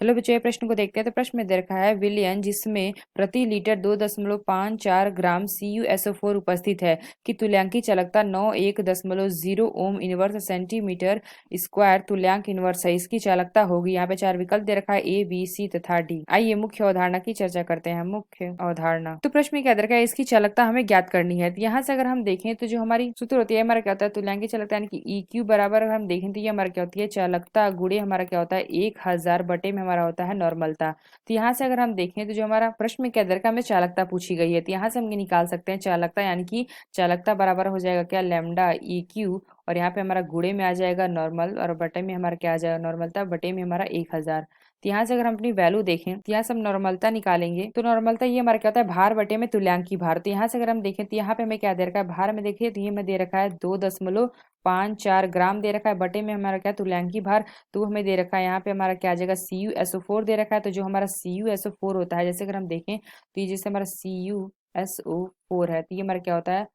चलो बच्चों ये प्रश्न को देखते हैं। तो प्रश्न में दे रखा है विलयन जिसमें प्रति लीटर 2.54 ग्राम CuSO4 उपस्थित है कि तुल्यांकी चालकता 91.0 ओम इनवर्स सेंटीमीटर स्क्वायर तुल्यांक इनवर्स है, इसकी चालकता होगी। यहाँ पे चार विकल्प दे रखा है A B C तथा D। आइए मुख्य अवधारणा की चर्चा करते हैं। मुख्य अवधारणा तो प्रश्न में क्या दे रखा है, इसकी चालकता हमें ज्ञात करनी है। तो यहाँ से अगर हम देखें तो जो हमारी सूत्र होती है हमारा क्या होता है, तुल्यांकी चालकता यानी कि EQ बराबर अगर हम देखें तो ये हमारा क्या होती है, चालकता गुणे हमारा क्या होता है 1000 बटे में हमारा होता है नॉर्मलता। तो यहाँ से अगर हम देखें तो जो हमारा प्रश्न में क्या दे रखा है, हमें चालकता पूछी गई है। तो यहाँ से हम ये निकाल सकते हैं चालकता यानी कि चालकता बराबर हो जाएगा क्या, लैम्डा EQ, और यहाँ पे हमारा गुणे में आ जाएगा नॉर्मल और बटे में हमारा क्या आ जाएगा, नॉर्मलता बटे में हमारा 1000। तो यहाँ से अगर हम अपनी वैल्यू देखें तो यहाँ से हम नॉर्मलता निकालेंगे तो नॉर्मलता ये हमारा क्या होता है भार बटे में तुल्यांकी भार। तो यहाँ से अगर हम देखें तो यहाँ पे हमें क्या दे रखा है, भार में देखिए तो ये हमें दे रखा है 2.54 ग्राम दे रखा है, बटे में हमारा क्या तुल्यांकी भार तो हमें दे रखा है यहाँ पे हमारा क्या आ जाएगा CuSO4 दे रखा है। तो जो हमारा CuSO4 होता है, जैसे अगर हम देखें तो ये जैसे हमारा CuSO4 है तो ये हमारा क्या होता है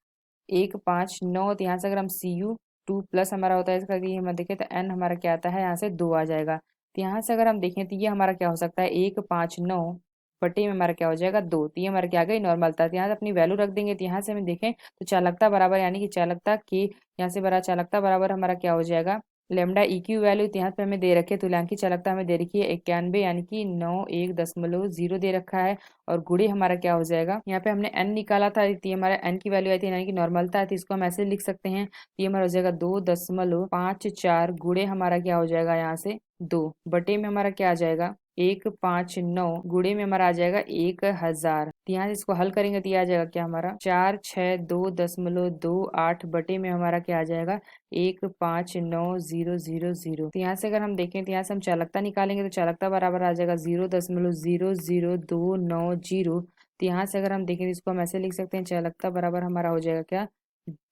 159। तो यहाँ से अगर हम Cu2 प्लस हमारा होता है इसका, ये हम देखें तो N हमारा क्या आता है, यहाँ से 2 आ जाएगा। तो यहाँ से अगर हम देखें तो ये हमारा क्या हो सकता है 159 बटे में हमारा क्या हो जाएगा 2। तो ये हमारा क्या आ गई नॉर्मलता। तो यहाँ से अपनी वैल्यू रख देंगे। तो यहाँ से हम देखें तो चालकता बराबर यानी कि चालकता की यहाँ से बड़ा चालकता बराबर हमारा क्या हो जाएगा लेमडा EQ वैल्यू। तो यहाँ पे हमें दे रखी है तुल्यांकी चालकता हमें दे रखी है 91 यानी कि 91.0 दे रखा है, और गुणे हमारा क्या हो जाएगा, यहाँ पे हमने N निकाला था तो ये हमारा N की वैल्यू आई थी यानी कि नॉर्मलता है। तो इसको हम ऐसे लिख सकते हैं, तो ये हमारा हो जाएगा 2.54 गुणे हमारा क्या हो जाएगा यहाँ से 2 बटे में हमारा क्या आ जाएगा 159 गुणे में हमारा आ जाएगा 1000। तो यहाँ से इसको हल करेंगे तो ये आ जाएगा क्या हमारा 462.28 बटे में हमारा क्या आ जाएगा 159,000। तो यहाँ से अगर हम देखें तो यहाँ से हम चालकता निकालेंगे तो चालकता बराबर आ जाएगा 0.00290। तो यहाँ से अगर हम देखें तो इसको हम ऐसे लिख सकते हैं, चालकता बराबर हमारा हो जाएगा क्या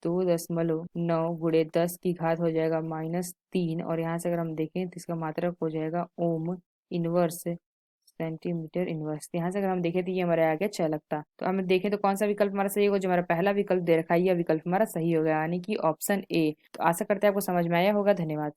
2.9 गुणे 10 की घात हो जाएगा -3, और यहाँ से अगर हम देखें तो इसका मात्रक हो जाएगा ओम इनवर्स सेंटीमीटर इनवर्स। यहाँ से अगर हम देखें तो ये हमारा आ गया चालकता। तो हम देखें तो कौन सा विकल्प हमारा सही होगा, जो हमारा पहला विकल्प दे रखा है यह विकल्प हमारा सही होगा यानी कि ऑप्शन A। तो आशा करते हैं आपको समझ में आया होगा। धन्यवाद।